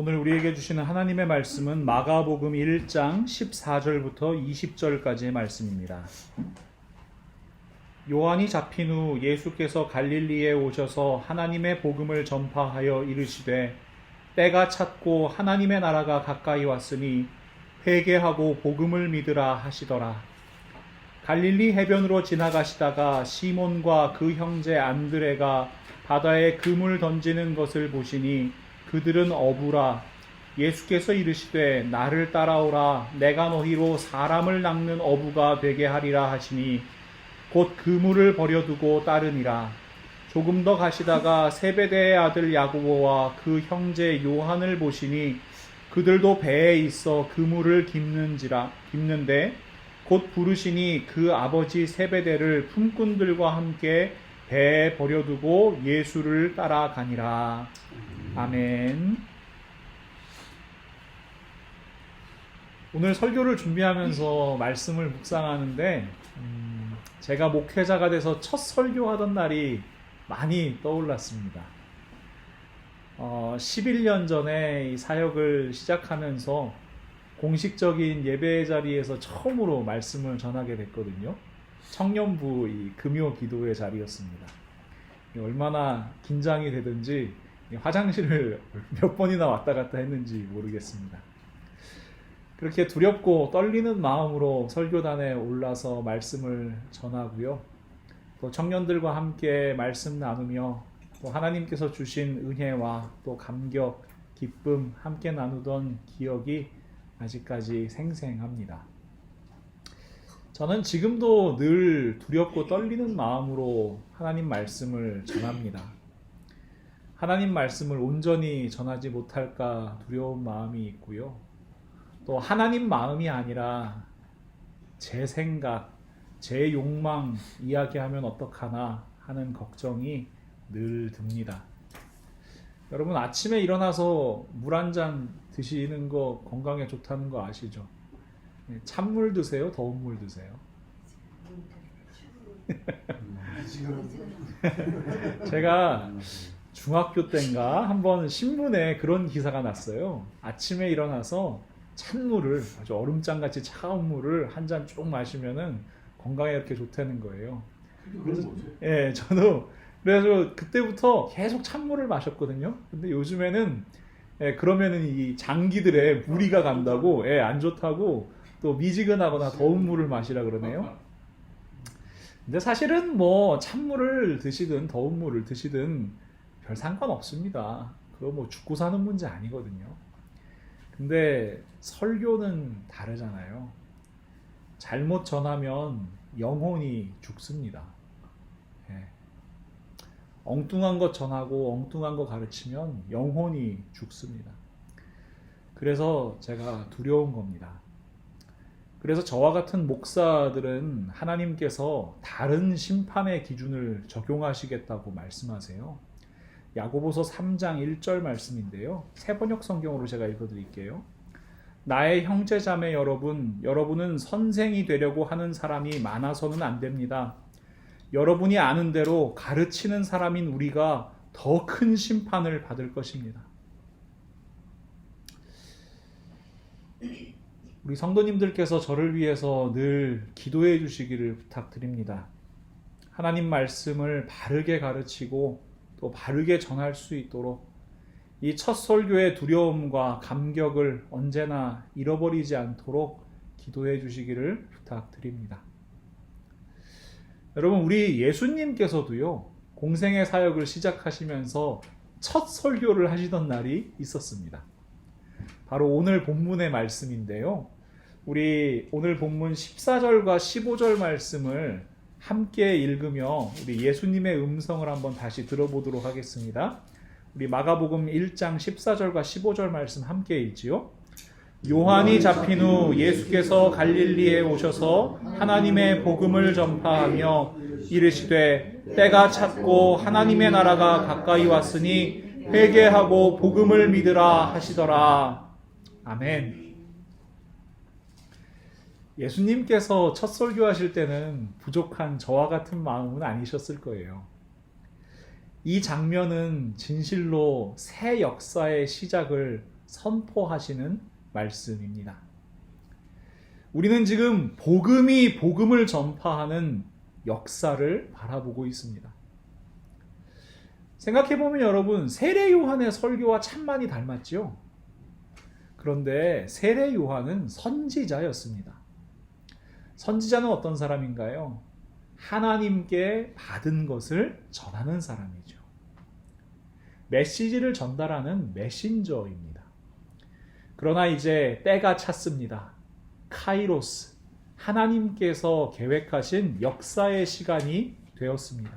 오늘 우리에게 주시는 하나님의 말씀은 마가복음 1장 14절부터 20절까지의 말씀입니다. 요한이 잡힌 후 예수께서 갈릴리에 오셔서 하나님의 복음을 전파하여 이르시되 때가 찼고 하나님의 나라가 가까이 왔으니 회개하고 복음을 믿으라 하시더라. 갈릴리 해변으로 지나가시다가 시몬과 그 형제 안드레가 바다에 그물 던지는 것을 보시니 그들은 어부라. 예수께서 이르시되 나를 따라오라. 내가 너희로 사람을 낚는 어부가 되게 하리라 하시니 곧 그물을 버려두고 따르니라. 조금 더 가시다가 세베대의 아들 야고보와 그 형제 요한을 보시니 그들도 배에 있어 그물을 깁는데 곧 부르시니 그 아버지 세베대를 품꾼들과 함께 배에 버려두고 예수를 따라가니라. 아멘. 오늘 설교를 준비하면서 말씀을 묵상하는데 제가 목회자가 돼서 첫 설교하던 날이 많이 떠올랐습니다. 11년 전에 이 사역을 시작하면서 공식적인 예배 자리에서 처음으로 말씀을 전하게 됐거든요. 청년부 이 금요 기도의 자리였습니다. 얼마나 긴장이 되든지 화장실을 몇 번이나 왔다 갔다 했는지 모르겠습니다. 그렇게 두렵고 떨리는 마음으로 설교단에 올라서 말씀을 전하고요. 또 청년들과 함께 말씀 나누며 또 하나님께서 주신 은혜와 또 감격, 기쁨 함께 나누던 기억이 아직까지 생생합니다. 저는 지금도 늘 두렵고 떨리는 마음으로 하나님 말씀을 전합니다. 하나님 말씀을 온전히 전하지 못할까 두려운 마음이 있고요. 또 하나님 마음이 아니라 제 생각, 제 욕망 이야기하면 어떡하나 하는 걱정이 늘 듭니다. 여러분 아침에 일어나서 물 한 잔 드시는 거 건강에 좋다는 거 아시죠? 찬물 드세요? 더운 물 드세요? 제가 중학교 때인가 한번 신문에 그런 기사가 났어요. 아침에 일어나서 찬물을 아주 얼음장같이 차가운 물을 한 잔 쭉 마시면은 건강에 이렇게 좋다는 거예요. 그래서 저도 그래서 그때부터 계속 찬물을 마셨거든요. 근데 요즘에는 그러면은 이 장기들의 무리가 간다고 안 좋다고 또 미지근하거나 더운 물을 마시라 그러네요. 근데 사실은 뭐 찬물을 드시든 더운 물을 드시든 별 상관없습니다. 그거 뭐 죽고 사는 문제 아니거든요. 근데 설교는 다르잖아요. 잘못 전하면 영혼이 죽습니다. 엉뚱한 것 전하고 엉뚱한 거 가르치면 영혼이 죽습니다. 그래서 제가 두려운 겁니다. 그래서 저와 같은 목사들은 하나님께서 다른 심판의 기준을 적용하시겠다고 말씀하세요. 야고보서 3장 1절 말씀인데요. 새번역 성경으로 제가 읽어드릴게요. 나의 형제자매 여러분, 여러분은 선생이 되려고 하는 사람이 많아서는 안 됩니다. 여러분이 아는 대로 가르치는 사람인 우리가 더 큰 심판을 받을 것입니다. 우리 성도님들께서 저를 위해서 늘 기도해 주시기를 부탁드립니다. 하나님 말씀을 바르게 가르치고 또 바르게 전할 수 있도록 이 첫 설교의 두려움과 감격을 언제나 잃어버리지 않도록 기도해 주시기를 부탁드립니다. 여러분 우리 예수님께서도요 공생의 사역을 시작하시면서 첫 설교를 하시던 날이 있었습니다. 바로 오늘 본문의 말씀인데요. 우리 오늘 본문 14절과 15절 말씀을 함께 읽으며 우리 예수님의 음성을 한번 다시 들어보도록 하겠습니다. 우리 마가복음 1장 14절과 15절 말씀 함께 읽지요. 요한이 잡힌 후 예수께서 갈릴리에 오셔서 하나님의 복음을 전파하며 이르시되 때가 찼고 하나님의 나라가 가까이 왔으니 회개하고 복음을 믿으라 하시더라. 아멘. 예수님께서 첫 설교하실 때는 부족한 저와 같은 마음은 아니셨을 거예요. 이 장면은 진실로 새 역사의 시작을 선포하시는 말씀입니다. 우리는 지금 복음이 복음을 전파하는 역사를 바라보고 있습니다. 생각해보면 여러분, 세례 요한의 설교와 참 많이 닮았죠? 그런데 세례 요한은 선지자였습니다. 선지자는 어떤 사람인가요? 하나님께 받은 것을 전하는 사람이죠. 메시지를 전달하는 메신저입니다. 그러나 이제 때가 찼습니다. 카이로스, 하나님께서 계획하신 역사의 시간이 되었습니다.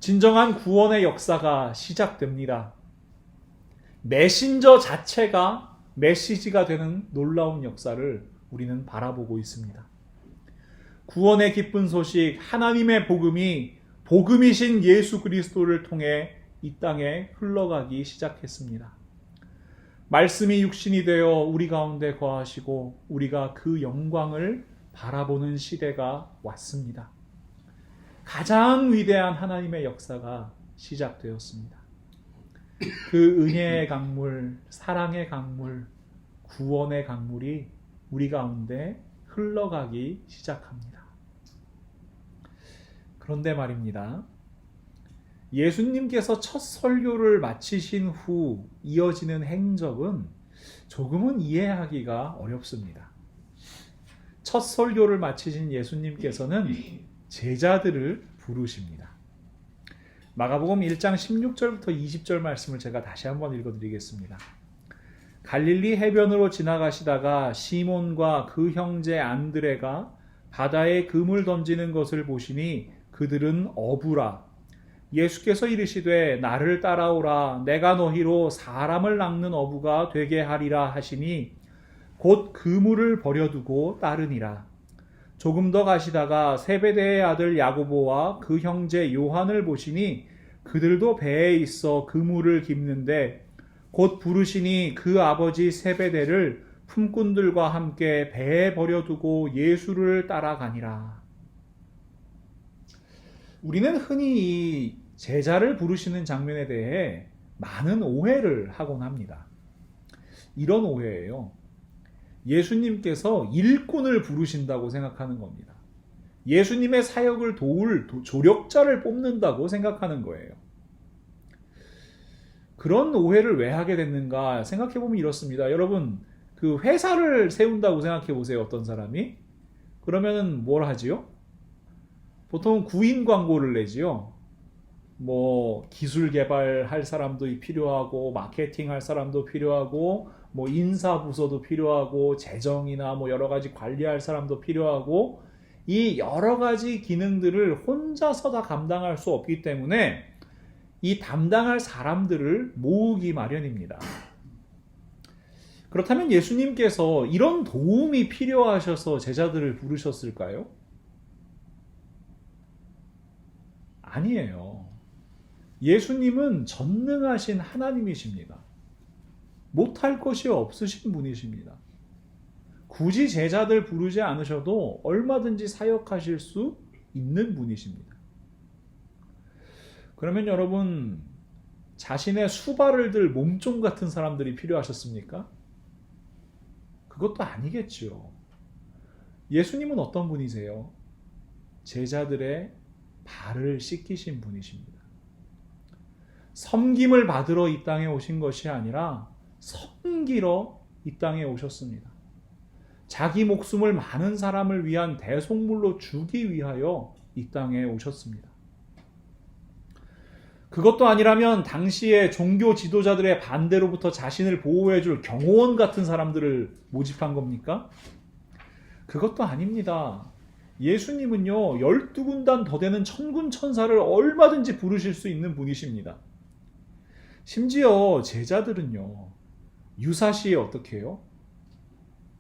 진정한 구원의 역사가 시작됩니다. 메신저 자체가 메시지가 되는 놀라운 역사를 우리는 바라보고 있습니다. 구원의 기쁜 소식, 하나님의 복음이 복음이신 예수 그리스도를 통해 이 땅에 흘러가기 시작했습니다. 말씀이 육신이 되어 우리 가운데 거하시고 우리가 그 영광을 바라보는 시대가 왔습니다. 가장 위대한 하나님의 역사가 시작되었습니다. 그 은혜의 강물, 사랑의 강물, 구원의 강물이 우리 가운데 흘러가기 시작합니다. 그런데 말입니다. 예수님께서 첫 설교를 마치신 후 이어지는 행적은 조금은 이해하기가 어렵습니다. 첫 설교를 마치신 예수님께서는 제자들을 부르십니다. 마가복음 1장 16절부터 20절 말씀을 제가 다시 한번 읽어드리겠습니다. 갈릴리 해변으로 지나가시다가 시몬과 그 형제 안드레가 바다에 금을 던지는 것을 보시니 그들은 어부라. 예수께서 이르시되 나를 따라오라. 내가 너희로 사람을 낚는 어부가 되게 하리라 하시니 곧 그물을 버려두고 따르니라. 조금 더 가시다가 세베대의 아들 야고보와 그 형제 요한을 보시니 그들도 배에 있어 그물을 깁는데 곧 부르시니 그 아버지 세베대를 품꾼들과 함께 배에 버려두고 예수를 따라가니라. 우리는 흔히 이 제자를 부르시는 장면에 대해 많은 오해를 하곤 합니다. 이런 오해예요. 예수님께서 일꾼을 부르신다고 생각하는 겁니다. 예수님의 사역을 도울 조력자를 뽑는다고 생각하는 거예요. 그런 오해를 왜 하게 됐는가 생각해보면 이렇습니다. 여러분, 그 회사를 세운다고 생각해보세요. 어떤 사람이? 그러면은 뭘 하지요? 보통 구인 광고를 내지요. 뭐 기술 개발할 사람도 필요하고 마케팅 할 사람도 필요하고 뭐 인사 부서도 필요하고 재정이나 뭐 여러 가지 관리할 사람도 필요하고 이 여러 가지 기능들을 혼자서 다 감당할 수 없기 때문에 이 담당할 사람들을 모으기 마련입니다. 그렇다면 예수님께서 이런 도움이 필요하셔서 제자들을 부르셨을까요? 아니에요. 예수님은 전능하신 하나님이십니다. 못할 것이 없으신 분이십니다. 굳이 제자들 부르지 않으셔도 얼마든지 사역하실 수 있는 분이십니다. 그러면 여러분, 자신의 수발을 들 몸종 같은 사람들이 필요하셨습니까? 그것도 아니겠죠. 예수님은 어떤 분이세요? 제자들의 발을 씻기신 분이십니다. 섬김을 받으러 이 땅에 오신 것이 아니라 섬기러 이 땅에 오셨습니다. 자기 목숨을 많은 사람을 위한 대속물로 주기 위하여 이 땅에 오셨습니다. 그것도 아니라면 당시의 종교 지도자들의 반대로부터 자신을 보호해줄 경호원 같은 사람들을 모집한 겁니까? 그것도 아닙니다. 예수님은요, 12군단 더 되는 천군 천사를 얼마든지 부르실 수 있는 분이십니다. 심지어 제자들은요, 유사시에 어떻게 해요?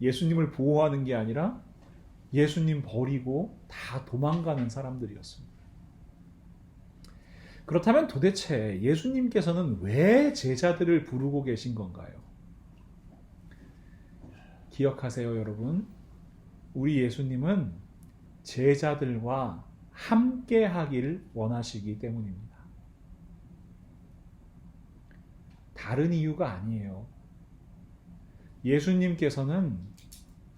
예수님을 보호하는 게 아니라 예수님 버리고 다 도망가는 사람들이었습니다. 그렇다면 도대체 예수님께서는 왜 제자들을 부르고 계신 건가요? 기억하세요, 여러분. 우리 예수님은 제자들과 함께 하기를 원하시기 때문입니다. 다른 이유가 아니에요. 예수님께서는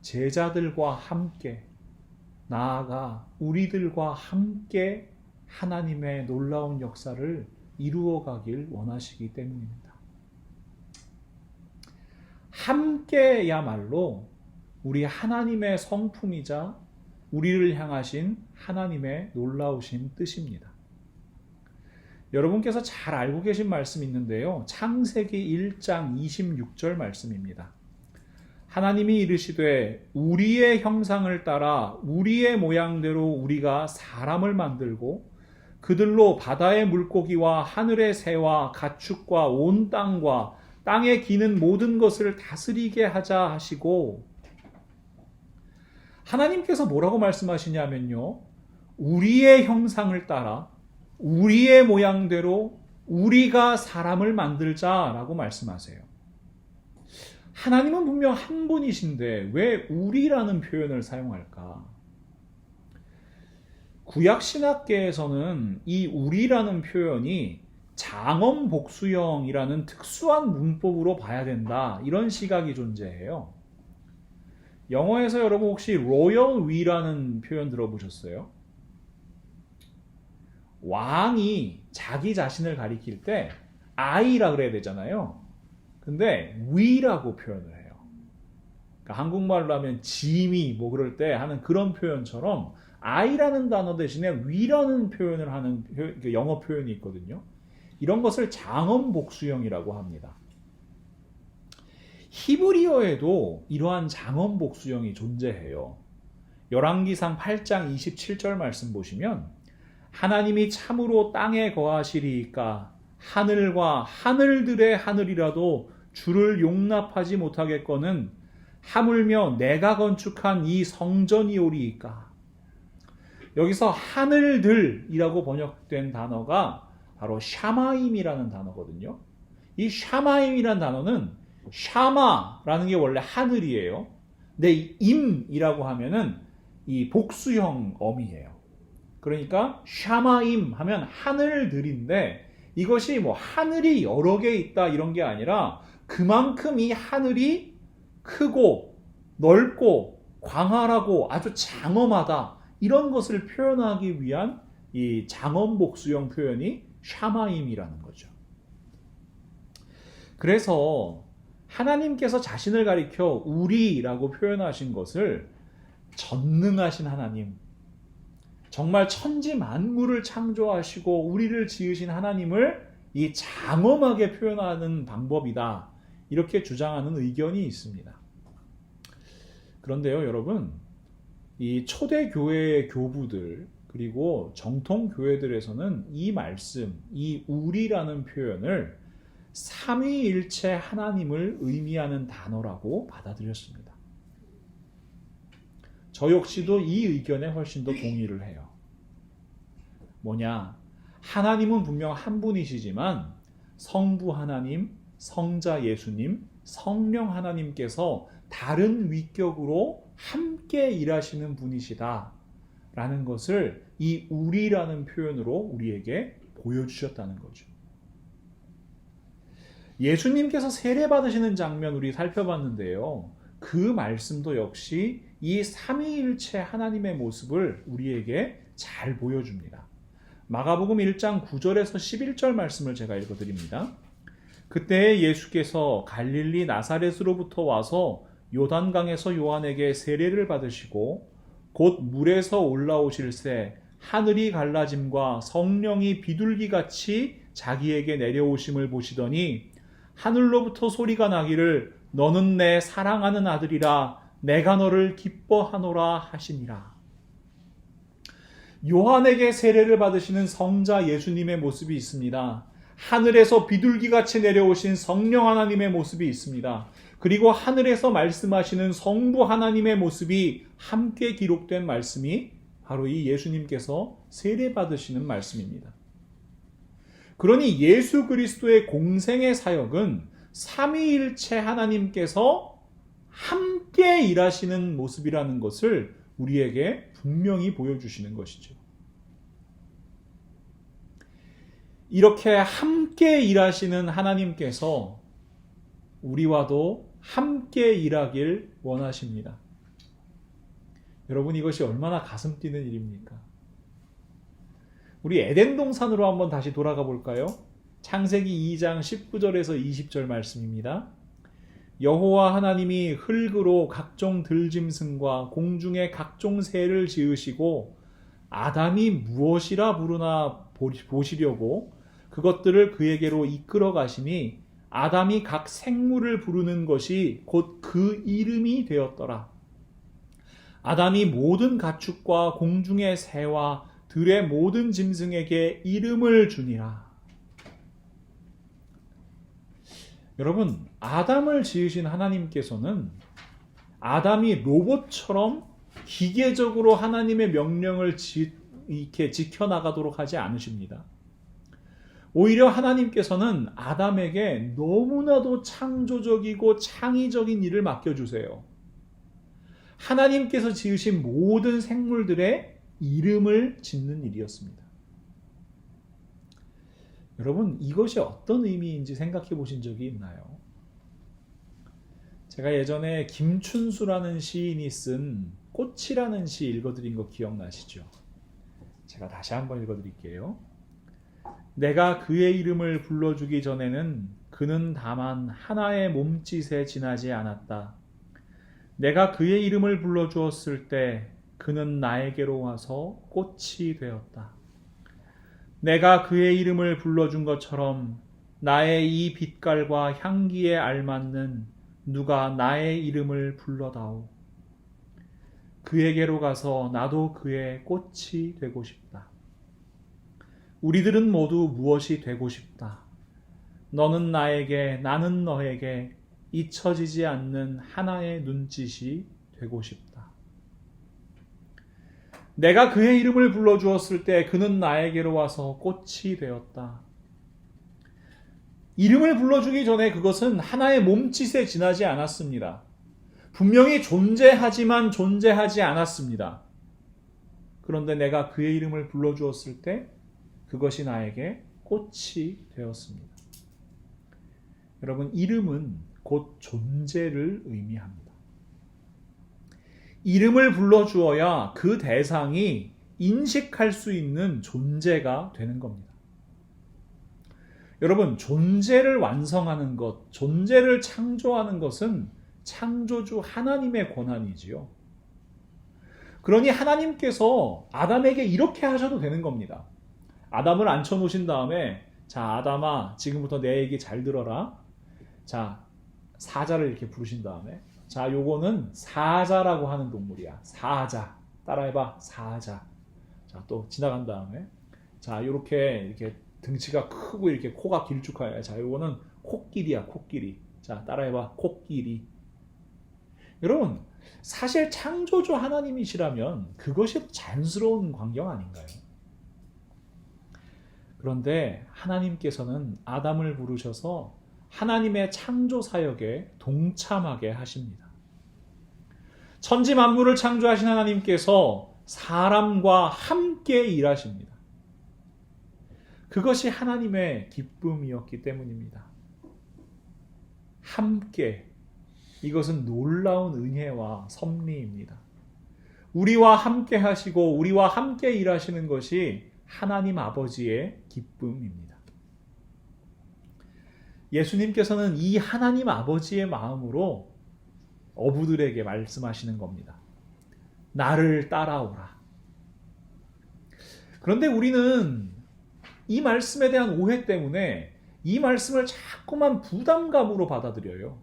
제자들과 함께, 나아가 우리들과 함께 하나님의 놀라운 역사를 이루어 가길 원하시기 때문입니다. 함께야말로 우리 하나님의 성품이자 우리를 향하신 하나님의 놀라우신 뜻입니다. 여러분께서 잘 알고 계신 말씀이 있는데요. 창세기 1장 26절 말씀입니다. 하나님이 이르시되 우리의 형상을 따라 우리의 모양대로 우리가 사람을 만들고 그들로 바다의 물고기와 하늘의 새와 가축과 온 땅과 땅에 기는 모든 것을 다스리게 하자 하시고, 하나님께서 뭐라고 말씀하시냐면요, 우리의 형상을 따라 우리의 모양대로 우리가 사람을 만들자라고 말씀하세요. 하나님은 분명 한 분이신데 왜 우리라는 표현을 사용할까? 구약신학계에서는 이 우리라는 표현이 장엄복수형이라는 특수한 문법으로 봐야 된다, 이런 시각이 존재해요. 영어에서 여러분 혹시 royal we라는 표현 들어보셨어요? 왕이 자기 자신을 가리킬 때 I라 그래야 되잖아요. 근데 we라고 표현을 해요. 그러니까 한국말로 하면 짐이 뭐 그럴 때 하는 그런 표현처럼 I라는 단어 대신에 we라는 표현을 하는 영어 표현이 있거든요. 이런 것을 장엄복수형이라고 합니다. 히브리어에도 이러한 장엄복수형이 존재해요. 열왕기상 8장 27절 말씀 보시면 하나님이 참으로 땅에 거하시리이까 하늘과 하늘들의 하늘이라도 주를 용납하지 못하겠거는 하물며 내가 건축한 이 성전이오리이까. 여기서 하늘들이라고 번역된 단어가 바로 샤마임이라는 단어거든요. 이 샤마임이라는 단어는 샤마라는 게 원래 하늘이에요. 근데 이 임이라고 하면은 이 복수형 어미예요. 그러니까 샤마임 하면 하늘들인데 이것이 뭐 하늘이 여러 개 있다 이런 게 아니라 그만큼 이 하늘이 크고 넓고 광활하고 아주 장엄하다, 이런 것을 표현하기 위한 이 장엄복수형 표현이 샤마임이라는 거죠. 그래서 하나님께서 자신을 가리켜 우리라고 표현하신 것을 전능하신 하나님, 정말 천지 만물을 창조하시고 우리를 지으신 하나님을 이 장엄하게 표현하는 방법이다, 이렇게 주장하는 의견이 있습니다. 그런데요, 여러분, 이 초대교회의 교부들 그리고 정통교회들에서는 이 말씀, 이 우리라는 표현을 삼위일체 하나님을 의미하는 단어라고 받아들였습니다. 저 역시도 이 의견에 훨씬 더 동의를 해요. 뭐냐? 하나님은 분명 한 분이시지만 성부 하나님, 성자 예수님, 성령 하나님께서 다른 위격으로 함께 일하시는 분이시다 라는 것을 이 우리라는 표현으로 우리에게 보여주셨다는 거죠. 예수님께서 세례 받으시는 장면 우리 살펴봤는데요. 그 말씀도 역시 이 삼위일체 하나님의 모습을 우리에게 잘 보여줍니다. 마가복음 1장 9절에서 11절 말씀을 제가 읽어드립니다. 그때 예수께서 갈릴리 나사렛으로부터 와서 요단강에서 요한에게 세례를 받으시고 곧 물에서 올라오실새 하늘이 갈라짐과 성령이 비둘기같이 자기에게 내려오심을 보시더니 하늘로부터 소리가 나기를 너는 내 사랑하는 아들이라 내가 너를 기뻐하노라 하시니라. 요한에게 세례를 받으시는 성자 예수님의 모습이 있습니다. 하늘에서 비둘기같이 내려오신 성령 하나님의 모습이 있습니다. 그리고 하늘에서 말씀하시는 성부 하나님의 모습이 함께 기록된 말씀이 바로 이 예수님께서 세례 받으시는 말씀입니다. 그러니 예수 그리스도의 공생의 사역은 삼위일체 하나님께서 함께 일하시는 모습이라는 것을 우리에게 분명히 보여주시는 것이죠. 이렇게 함께 일하시는 하나님께서 우리와도 함께 일하길 원하십니다. 여러분, 이것이 얼마나 가슴 뛰는 일입니까? 우리 에덴 동산으로 한번 다시 돌아가 볼까요? 창세기 2장 19절에서 20절 말씀입니다. 여호와 하나님이 흙으로 각종 들짐승과 공중의 각종 새를 지으시고 아담이 무엇이라 부르나 보시려고 그것들을 그에게로 이끌어 가시니 아담이 각 생물을 부르는 것이 곧 그 이름이 되었더라. 아담이 모든 가축과 공중의 새와 들의 모든 짐승에게 이름을 주니라. 여러분, 아담을 지으신 하나님께서는 아담이 로봇처럼 기계적으로 하나님의 명령을 이렇게 지켜나가도록 하지 않으십니다. 오히려 하나님께서는 아담에게 너무나도 창조적이고 창의적인 일을 맡겨주세요. 하나님께서 지으신 모든 생물들의 이름을 짓는 일이었습니다. 여러분, 이것이 어떤 의미인지 생각해 보신 적이 있나요? 제가 예전에 김춘수라는 시인이 쓴 꽃이라는 시 읽어드린 거 기억나시죠? 제가 다시 한번 읽어드릴게요. 내가 그의 이름을 불러주기 전에는 그는 다만 하나의 몸짓에 지나지 않았다. 내가 그의 이름을 불러주었을 때 그는 나에게로 와서 꽃이 되었다. 내가 그의 이름을 불러준 것처럼 나의 이 빛깔과 향기에 알맞는 누가 나의 이름을 불러다오. 그에게로 가서 나도 그의 꽃이 되고 싶다. 우리들은 모두 무엇이 되고 싶다. 너는 나에게, 나는 너에게 잊혀지지 않는 하나의 눈짓이 되고 싶다. 내가 그의 이름을 불러주었을 때 그는 나에게로 와서 꽃이 되었다. 이름을 불러주기 전에 그것은 하나의 몸짓에 지나지 않았습니다. 분명히 존재하지만 존재하지 않았습니다. 그런데 내가 그의 이름을 불러주었을 때 그것이 나에게 꽃이 되었습니다. 여러분, 이름은 곧 존재를 의미합니다. 이름을 불러주어야 그 대상이 인식할 수 있는 존재가 되는 겁니다. 여러분, 존재를 완성하는 것, 존재를 창조하는 것은 창조주 하나님의 권한이지요. 그러니 하나님께서 아담에게 이렇게 하셔도 되는 겁니다. 아담을 앉혀놓으신 다음에, 자, 아담아, 지금부터 내 얘기 잘 들어라. 자, 사자를 이렇게 부르신 다음에, 자, 요거는 사자라고 하는 동물이야. 사자. 따라해봐. 사자. 자, 또 지나간 다음에, 자, 이렇게 등치가 크고 이렇게 코가 길쭉하여. 자, 요거는 코끼리야. 코끼리. 자, 따라해봐. 코끼리. 여러분, 사실 창조주 하나님이시라면 그것이 자연스러운 광경 아닌가요? 그런데 하나님께서는 아담을 부르셔서 하나님의 창조 사역에 동참하게 하십니다. 천지 만물을 창조하신 하나님께서 사람과 함께 일하십니다. 그것이 하나님의 기쁨이었기 때문입니다. 함께, 이것은 놀라운 은혜와 섭리입니다. 우리와 함께 하시고 우리와 함께 일하시는 것이 하나님 아버지의 기쁨입니다. 예수님께서는 이 하나님 아버지의 마음으로 어부들에게 말씀하시는 겁니다. 나를 따라오라. 그런데 우리는 이 말씀에 대한 오해 때문에 이 말씀을 자꾸만 부담감으로 받아들여요.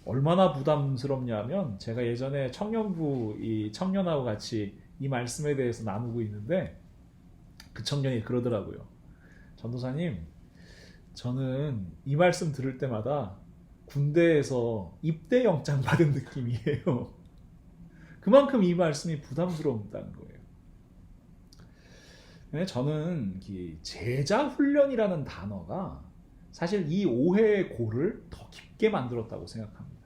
얼마나 부담스럽냐면, 제가 예전에 청년부 이 청년하고 같이 이 말씀에 대해서 나누고 있는데 그 청년이 그러더라고요. 전도사님, 저는 이 말씀 들을 때마다 군대에서 입대 영장 받은 느낌이에요. 그만큼 이 말씀이 부담스러웠다는 거예요. 저는 제자 훈련이라는 단어가 사실 이 오해의 골을 더 깊게 만들었다고 생각합니다.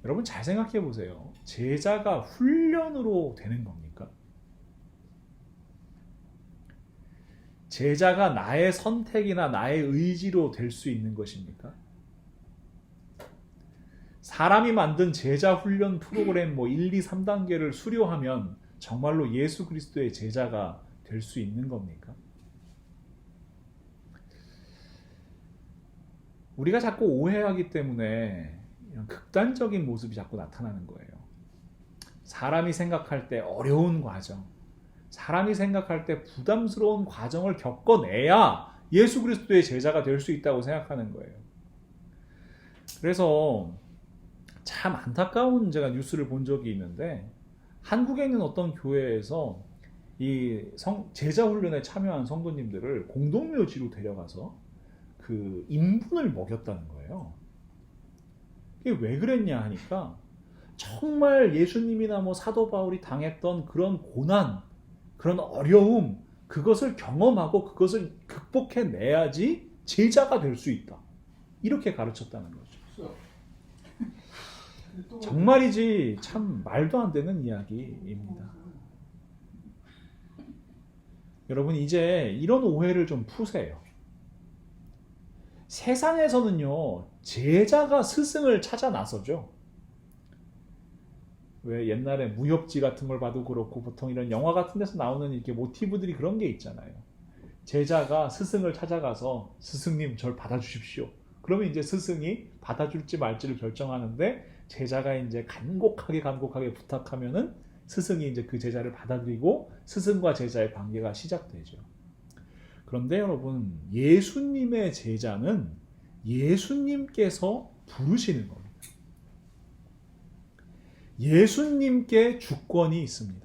여러분, 잘 생각해 보세요. 제자가 훈련으로 되는 겁니까? 제자가 나의 선택이나 나의 의지로 될 수 있는 것입니까? 사람이 만든 제자 훈련 프로그램 1, 2, 3단계를 수료하면 정말로 예수 그리스도의 제자가 될 수 있는 겁니까? 우리가 자꾸 오해하기 때문에 이런 극단적인 모습이 자꾸 나타나는 거예요. 사람이 생각할 때 어려운 과정, 사람이 생각할 때 부담스러운 과정을 겪어내야 예수 그리스도의 제자가 될 수 있다고 생각하는 거예요. 그래서 참 안타까운 제가 뉴스를 본 적이 있는데, 한국에 있는 어떤 교회에서 이 제자 훈련에 참여한 성도님들을 공동묘지로 데려가서 그 인분을 먹였다는 거예요. 이게 왜 그랬냐 하니까, 정말 예수님이나 사도 바울이 당했던 그런 고난, 그런 어려움, 그것을 경험하고 그것을 극복해내야지 제자가 될 수 있다, 이렇게 가르쳤다는 거죠. 정말이지 참 말도 안 되는 이야기입니다. 여러분, 이제 이런 오해를 좀 푸세요. 세상에서는요, 제자가 스승을 찾아 나서죠. 왜 옛날에 무협지 같은 걸 봐도 그렇고, 보통 이런 영화 같은 데서 나오는 이렇게 모티브들이 그런 게 있잖아요. 제자가 스승을 찾아가서 스승님 절 받아주십시오. 그러면 이제 스승이 받아줄지 말지를 결정하는데, 제자가 이제 간곡하게 부탁하면은 스승이 이제 그 제자를 받아들이고 스승과 제자의 관계가 시작되죠. 그런데 여러분, 예수님의 제자는 예수님께서 부르시는 겁니다. 예수님께 주권이 있습니다.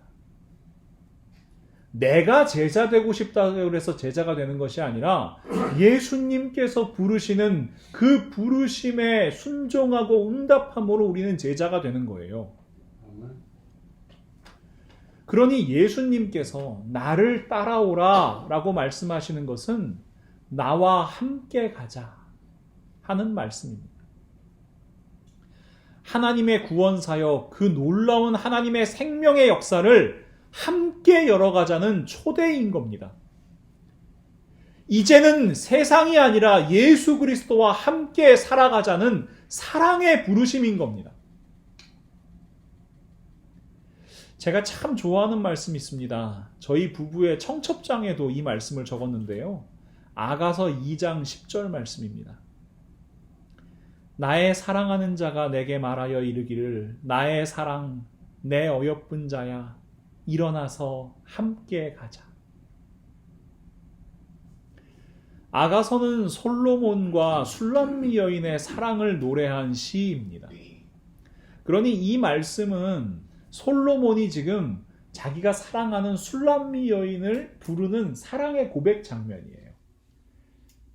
내가 제자 되고 싶다고 해서 제자가 되는 것이 아니라 예수님께서 부르시는 그 부르심에 순종하고 응답함으로 우리는 제자가 되는 거예요. 그러니 예수님께서 나를 따라오라 라고 말씀하시는 것은 나와 함께 가자 하는 말씀입니다. 하나님의 구원사역, 그 놀라운 하나님의 생명의 역사를 함께 열어가자는 초대인 겁니다. 이제는 세상이 아니라 예수 그리스도와 함께 살아가자는 사랑의 부르심인 겁니다. 제가 참 좋아하는 말씀이 있습니다. 저희 부부의 청첩장에도 이 말씀을 적었는데요. 아가서 2장 10절 말씀입니다. 나의 사랑하는 자가 내게 말하여 이르기를, 나의 사랑, 내 어여쁜 자야, 일어나서 함께 가자. 아가서는 솔로몬과 술람미 여인의 사랑을 노래한 시입니다. 그러니 이 말씀은 솔로몬이 지금 자기가 사랑하는 술람미 여인을 부르는 사랑의 고백 장면이에요.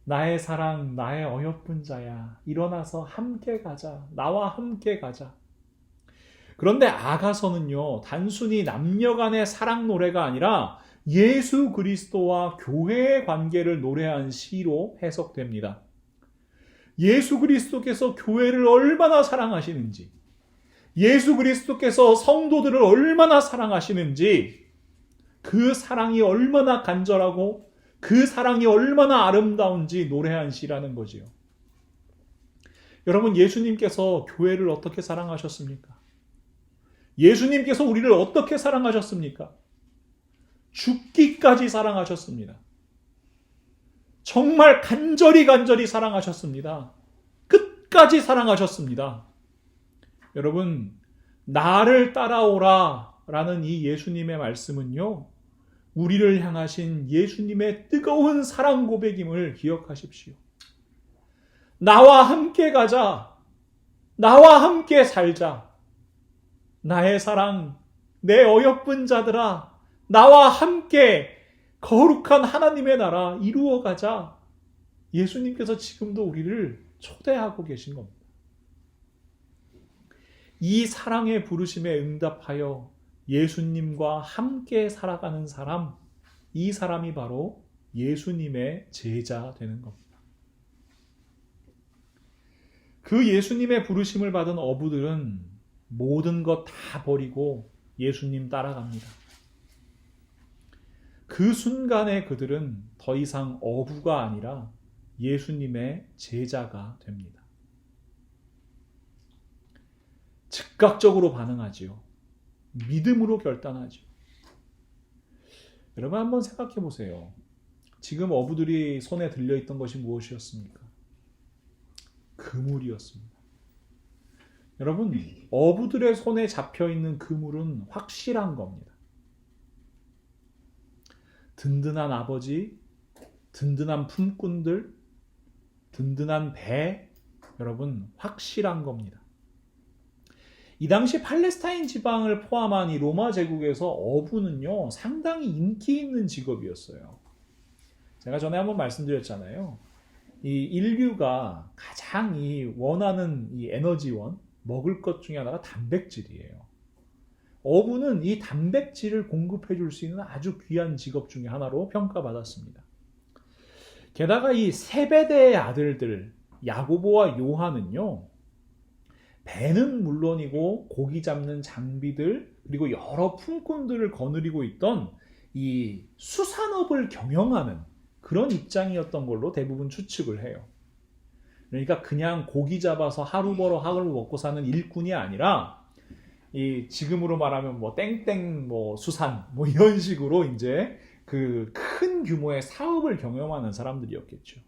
나의 사랑, 나의 어여쁜 자야, 일어나서 함께 가자. 나와 함께 가자. 그런데 아가서는요, 단순히 남녀 간의 사랑 노래가 아니라 예수 그리스도와 교회의 관계를 노래한 시로 해석됩니다. 예수 그리스도께서 교회를 얼마나 사랑하시는지, 예수 그리스도께서 성도들을 얼마나 사랑하시는지, 그 사랑이 얼마나 간절하고 그 사랑이 얼마나 아름다운지 노래한 시라는 거지요. 여러분, 예수님께서 교회를 어떻게 사랑하셨습니까? 예수님께서 우리를 어떻게 사랑하셨습니까? 죽기까지 사랑하셨습니다. 정말 간절히 사랑하셨습니다. 끝까지 사랑하셨습니다. 여러분, 나를 따라오라 라는 이 예수님의 말씀은요, 우리를 향하신 예수님의 뜨거운 사랑 고백임을 기억하십시오. 나와 함께 가자. 나와 함께 살자. 나의 사랑, 내 어여쁜 자들아, 나와 함께 거룩한 하나님의 나라 이루어가자. 예수님께서 지금도 우리를 초대하고 계신 겁니다. 이 사랑의 부르심에 응답하여 예수님과 함께 살아가는 사람, 이 사람이 바로 예수님의 제자 되는 겁니다. 그 예수님의 부르심을 받은 어부들은 모든 것 다 버리고 예수님 따라갑니다. 그 순간에 그들은 더 이상 어부가 아니라 예수님의 제자가 됩니다. 즉각적으로 반응하지요. 믿음으로 결단하죠. 여러분 한번 생각해 보세요. 지금 어부들이 손에 들려있던 것이 무엇이었습니까? 그물이었습니다. 여러분, 어부들의 손에 잡혀있는 그물은 확실한 겁니다. 든든한 아버지, 든든한 품꾼들, 든든한 배, 여러분 확실한 겁니다. 이 당시 팔레스타인 지방을 포함한 이 로마 제국에서 어부는요 상당히 인기 있는 직업이었어요. 제가 전에 한번 말씀드렸잖아요. 이 인류가 가장 원하는 이 에너지원, 먹을 것 중에 하나가 단백질이에요. 어부는 이 단백질을 공급해 줄 수 있는 아주 귀한 직업 중에 하나로 평가받았습니다. 게다가 이 세베대의 아들들 야고보와 요한은요 배는 물론이고 고기 잡는 장비들 그리고 여러 품꾼들을 거느리고 있던 이 수산업을 경영하는 그런 입장이었던 걸로 대부분 추측을 해요. 그러니까 그냥 고기 잡아서 하루 벌어 하루 먹고 사는 일꾼이 아니라 이 지금으로 말하면 뭐 땡땡 뭐 수산 뭐 이런 식으로 이제 그 큰 규모의 사업을 경영하는 사람들이었겠죠.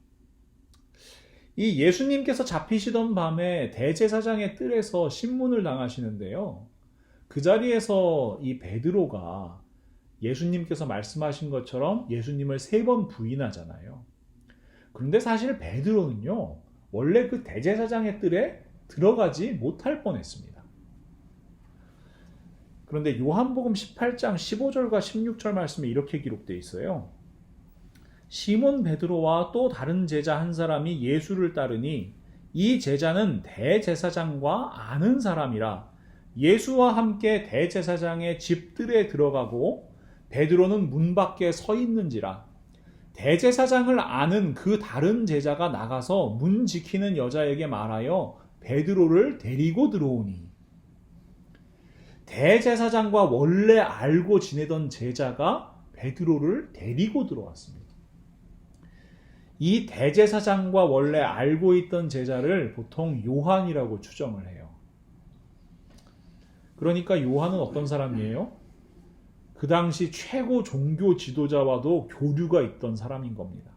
이 예수님께서 잡히시던 밤에 대제사장의 뜰에서 신문을 당하시는데요. 그 자리에서 이 베드로가 예수님께서 말씀하신 것처럼 예수님을 3번 부인하잖아요. 그런데 사실 베드로는요. 원래 그 대제사장의 뜰에 들어가지 못할 뻔했습니다. 그런데 요한복음 18장 15절과 16절 말씀에 이렇게 기록되어 있어요. 시몬 베드로와 또 다른 제자 한 사람이 예수를 따르니 이 제자는 대제사장과 아는 사람이라 예수와 함께 대제사장의 집들에 들어가고 베드로는 문 밖에 서 있는지라 대제사장을 아는 그 다른 제자가 나가서 문 지키는 여자에게 말하여 베드로를 데리고 들어오니 대제사장과 원래 알고 지내던 제자가 베드로를 데리고 들어왔습니다. 이 대제사장과 원래 알고 있던 제자를 보통 요한이라고 추정을 해요. 그러니까 요한은 어떤 사람이에요? 그 당시 최고 종교 지도자와도 교류가 있던 사람인 겁니다.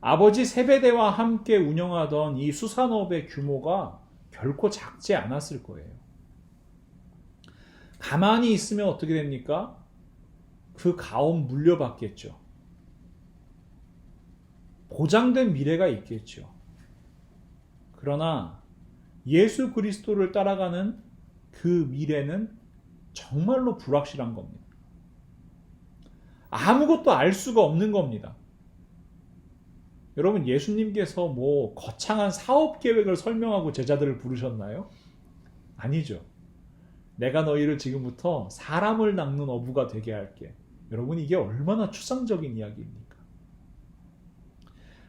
아버지 세베대와 함께 운영하던 이 수산업의 규모가 결코 작지 않았을 거예요. 가만히 있으면 어떻게 됩니까? 그 가업 물려받겠죠. 보장된 미래가 있겠죠. 그러나 예수 그리스도를 따라가는 그 미래는 정말로 불확실한 겁니다. 아무것도 알 수가 없는 겁니다. 여러분, 예수님께서 뭐 거창한 사업 계획을 설명하고 제자들을 부르셨나요? 아니죠. 내가 너희를 지금부터 사람을 낚는 어부가 되게 할게. 여러분, 이게 얼마나 추상적인 이야기입니까?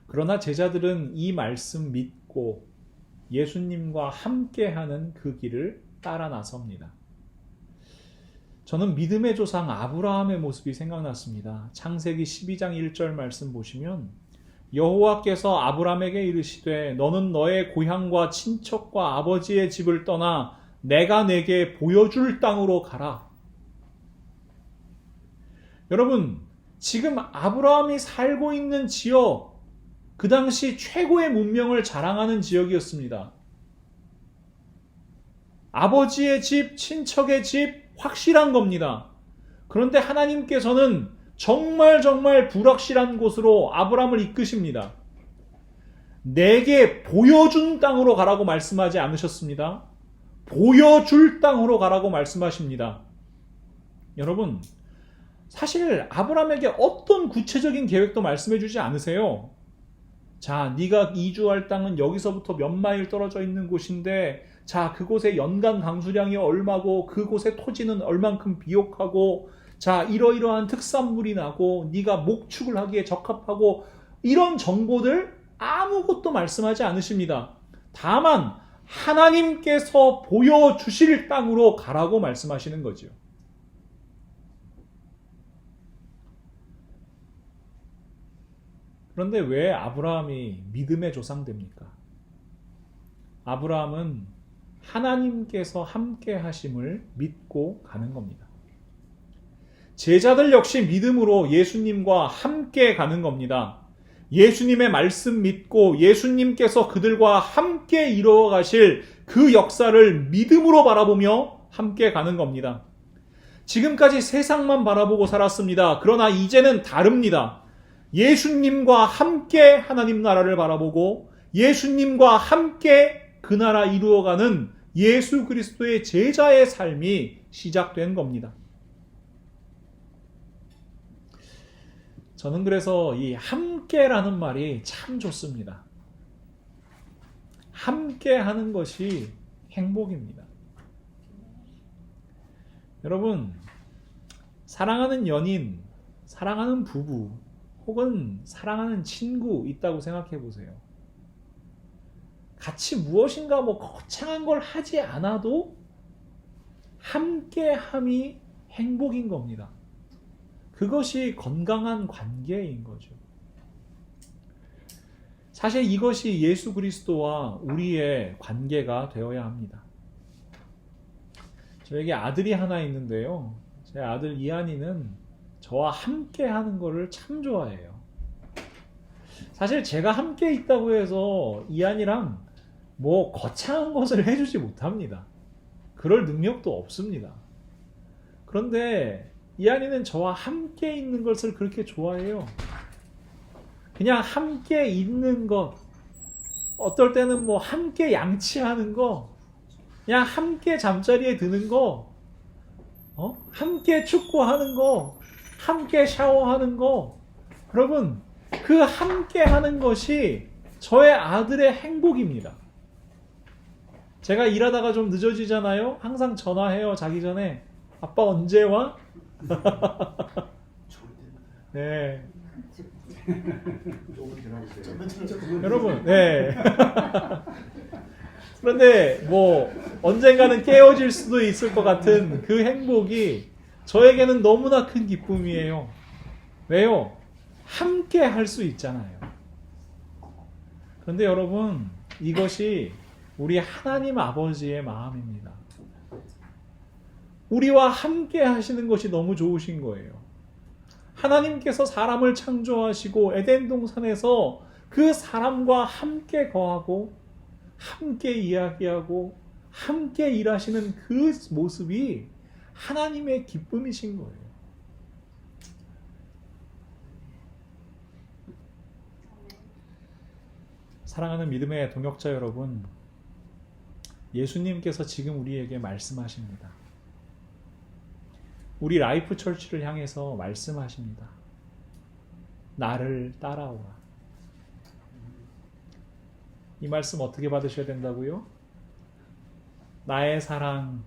그러나 제자들은 이 말씀 믿고 예수님과 함께하는 그 길을 따라 나섭니다. 저는 믿음의 조상 아브라함의 모습이 생각났습니다. 창세기 12장 1절 말씀 보시면 여호와께서 아브라함에게 이르시되 너는 너의 고향과 친척과 아버지의 집을 떠나 내가 내게 보여줄 땅으로 가라. 여러분, 지금 아브라함이 살고 있는 지역, 그 당시 최고의 문명을 자랑하는 지역이었습니다. 아버지의 집, 친척의 집, 확실한 겁니다. 그런데 하나님께서는 정말 불확실한 곳으로 아브라함을 이끄십니다. 내게 보여준 땅으로 가라고 말씀하지 않으셨습니다. 보여줄 땅으로 가라고 말씀하십니다. 여러분, 사실 아브라함에게 어떤 구체적인 계획도 말씀해 주지 않으세요. 자, 네가 이주할 땅은 여기서부터 몇 마일 떨어져 있는 곳인데 자, 그곳의 연간 강수량이 얼마고 그곳의 토지는 얼만큼 비옥하고 자, 이러이러한 특산물이 나고 네가 목축을 하기에 적합하고 이런 정보들 아무것도 말씀하지 않으십니다. 다만 하나님께서 보여주실 땅으로 가라고 말씀하시는 거죠. 그런데 왜 아브라함이 믿음의 조상됩니까? 아브라함은 하나님께서 함께 하심을 믿고 가는 겁니다. 제자들 역시 믿음으로 예수님과 함께 가는 겁니다. 예수님의 말씀 믿고 예수님께서 그들과 함께 이루어 가실 그 역사를 믿음으로 바라보며 함께 가는 겁니다. 지금까지 세상만 바라보고 살았습니다. 그러나 이제는 다릅니다. 예수님과 함께 하나님 나라를 바라보고 예수님과 함께 그 나라 이루어가는 예수 그리스도의 제자의 삶이 시작된 겁니다. 저는 그래서 이 함께라는 말이 참 좋습니다. 함께 하는 것이 행복입니다. 여러분, 사랑하는 연인, 사랑하는 부부, 혹은 사랑하는 친구 있다고 생각해 보세요. 같이 무엇인가 거창한 걸 하지 않아도 함께함이 행복인 겁니다. 그것이 건강한 관계인 거죠. 사실 이것이 예수 그리스도와 우리의 관계가 되어야 합니다. 저에게 아들이 하나 있는데요. 제 아들 이한이는 저와 함께 하는 거를 참 좋아해요. 사실 제가 함께 있다고 해서 이한이랑 거창한 것을 해주지 못합니다. 그럴 능력도 없습니다. 그런데 이한이는 저와 함께 있는 것을 그렇게 좋아해요. 그냥 함께 있는 것, 어떨 때는 함께 양치하는 거, 그냥 함께 잠자리에 드는 거, 함께 축구하는 거, 함께 샤워하는 거. 여러분, 그 함께 하는 것이 저의 아들의 행복입니다. 제가 일하다가 좀 늦어지잖아요. 항상 전화해요. 자기 전에. 아빠 언제 와? 네. 여러분, 네. 그런데 언젠가는 깨어질 수도 있을 것 같은 그 행복이 저에게는 너무나 큰 기쁨이에요. 왜요? 함께 할 수 있잖아요. 그런데 여러분, 이것이 우리 하나님 아버지의 마음입니다. 우리와 함께 하시는 것이 너무 좋으신 거예요. 하나님께서 사람을 창조하시고 에덴 동산에서 그 사람과 함께 거하고 함께 이야기하고 함께 일하시는 그 모습이 하나님의 기쁨이신 거예요. 사랑하는 믿음의 동역자 여러분, 예수님께서 지금 우리에게 말씀하십니다. 우리 라이프 철치를 향해서 말씀하십니다. 나를 따라오라. 이 말씀 어떻게 받으셔야 된다고요? 나의 사랑,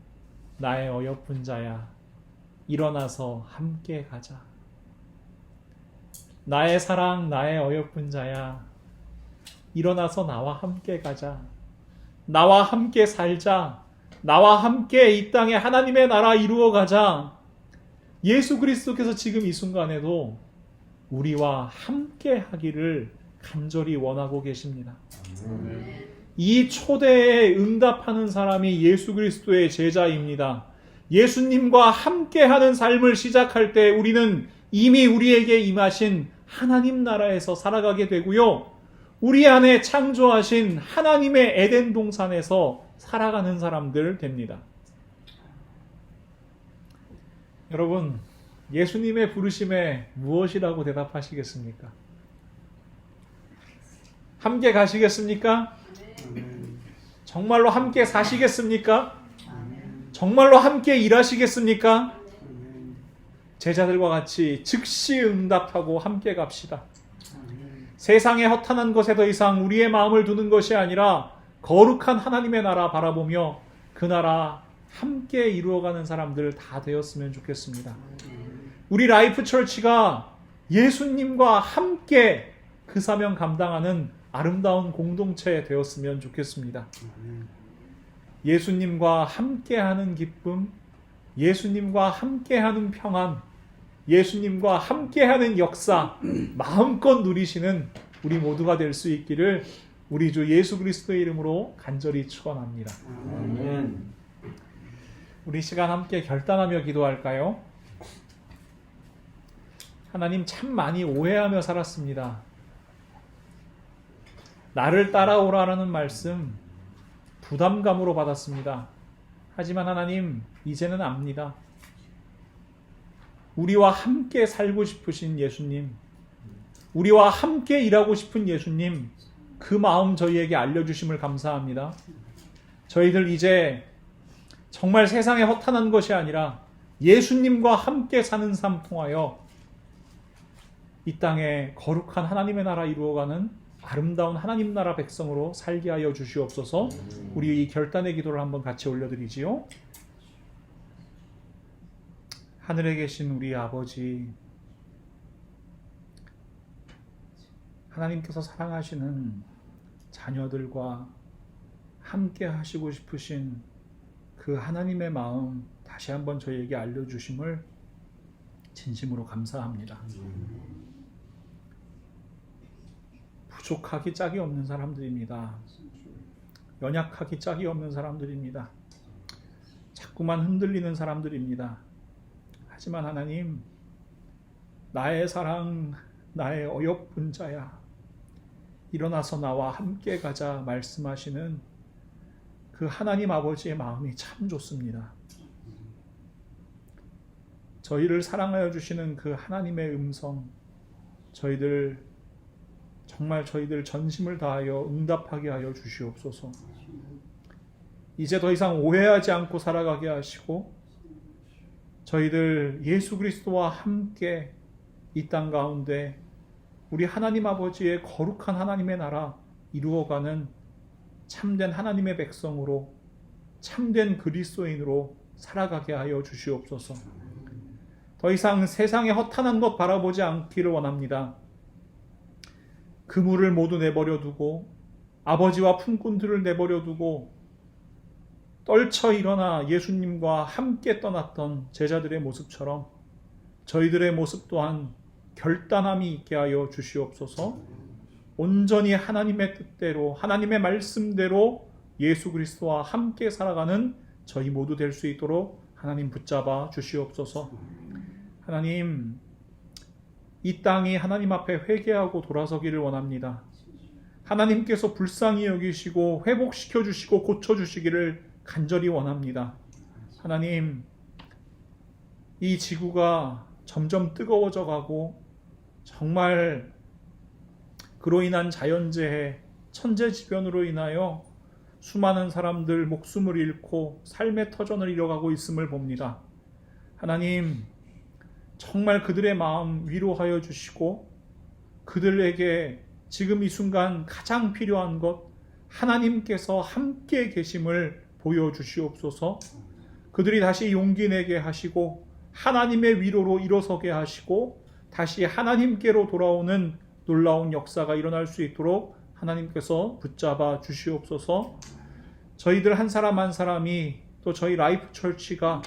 나의 어여쁜 자야, 일어나서 함께 가자. 나의 사랑, 나의 어여쁜 자야, 일어나서 나와 함께 가자. 나와 함께 살자. 나와 함께 이 땅에 하나님의 나라 이루어 가자. 예수 그리스도께서 지금 이 순간에도 우리와 함께 하기를 간절히 원하고 계십니다. 이 초대에 응답하는 사람이 예수 그리스도의 제자입니다. 예수님과 함께하는 삶을 시작할 때 우리는 이미 우리에게 임하신 하나님 나라에서 살아가게 되고요. 우리 안에 창조하신 하나님의 에덴 동산에서 살아가는 사람들 됩니다. 여러분, 예수님의 부르심에 무엇이라고 대답하시겠습니까? 함께 가시겠습니까? 정말로 함께 사시겠습니까? 정말로 함께 일하시겠습니까? 제자들과 같이 즉시 응답하고 함께 갑시다. 세상의 허탄한 것에 더 이상 우리의 마음을 두는 것이 아니라 거룩한 하나님의 나라 바라보며 그 나라 함께 이루어가는 사람들 다 되었으면 좋겠습니다. 우리 라이프 철치가 예수님과 함께 그 사명 감당하는 아름다운 공동체 되었으면 좋겠습니다. 예수님과 함께하는 기쁨, 예수님과 함께하는 평안, 예수님과 함께하는 역사 마음껏 누리시는 우리 모두가 될 수 있기를 우리 주 예수 그리스도의 이름으로 간절히 축원합니다. 아멘. 우리 시간 함께 결단하며 기도할까요? 하나님, 참 많이 오해하며 살았습니다. 나를 따라오라는 말씀 부담감으로 받았습니다. 하지만 하나님, 이제는 압니다. 우리와 함께 살고 싶으신 예수님, 우리와 함께 일하고 싶은 예수님, 그 마음 저희에게 알려주심을 감사합니다. 저희들 이제 정말 세상에 허탄한 것이 아니라 예수님과 함께 사는 삶 통하여 이 땅에 거룩한 하나님의 나라 이루어가는 아름다운 하나님 나라 백성으로 살게 하여 주시옵소서. 우리 이 결단의 기도를 한번 같이 올려드리지요. 하늘에 계신 우리 아버지, 하나님께서 사랑하시는 자녀들과 함께 하시고 싶으신 그 하나님의 마음 다시 한번 저희에게 알려주심을 진심으로 감사합니다. 부족하기 짝이 없는 사람들입니다. 연약하기 짝이 없는 사람들입니다. 자꾸만 흔들리는 사람들입니다. 하지만 하나님, 나의 사랑, 나의 어여쁜 자야, 일어나서 나와 함께 가자 말씀하시는 그 하나님 아버지의 마음이 참 좋습니다. 저희를 사랑하여 주시는 그 하나님의 음성, 정말 저희들 전심을 다하여 응답하게 하여 주시옵소서. 이제 더 이상 오해하지 않고 살아가게 하시고, 저희들 예수 그리스도와 함께 이 땅 가운데 우리 하나님 아버지의 거룩한 하나님의 나라 이루어가는 참된 하나님의 백성으로, 참된 그리스도인으로 살아가게 하여 주시옵소서. 더 이상 세상의 허탄한 것 바라보지 않기를 원합니다. 그물을 모두 내버려 두고 아버지와 품꾼들을 내버려 두고 떨쳐 일어나 예수님과 함께 떠났던 제자들의 모습처럼 저희들의 모습 또한 결단함이 있게 하여 주시옵소서. 온전히 하나님의 뜻대로, 하나님의 말씀대로 예수 그리스도와 함께 살아가는 저희 모두 될 수 있도록 하나님 붙잡아 주시옵소서. 하나님, 이 땅이 하나님 앞에 회개하고 돌아서기를 원합니다. 하나님께서 불쌍히 여기시고 회복시켜 주시고 고쳐 주시기를 간절히 원합니다. 하나님, 이 지구가 점점 뜨거워져 가고 정말 그로 인한 자연재해, 천재지변으로 인하여 수많은 사람들 목숨을 잃고 삶의 터전을 잃어가고 있음을 봅니다. 하나님, 정말 그들의 마음 위로하여 주시고 그들에게 지금 이 순간 가장 필요한 것, 하나님께서 함께 계심을 보여주시옵소서. 그들이 다시 용기 내게 하시고 하나님의 위로로 일어서게 하시고 다시 하나님께로 돌아오는 놀라운 역사가 일어날 수 있도록 하나님께서 붙잡아 주시옵소서. 저희들 한 사람 한 사람이, 또 저희 라이프 철치가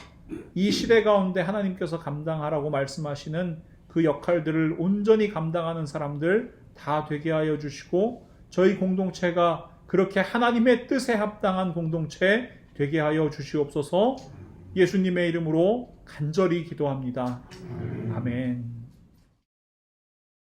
이 시대 가운데 하나님께서 감당하라고 말씀하시는 그 역할들을 온전히 감당하는 사람들 다 되게 하여 주시고, 저희 공동체가 그렇게 하나님의 뜻에 합당한 공동체 되게 하여 주시옵소서. 예수님의 이름으로 간절히 기도합니다.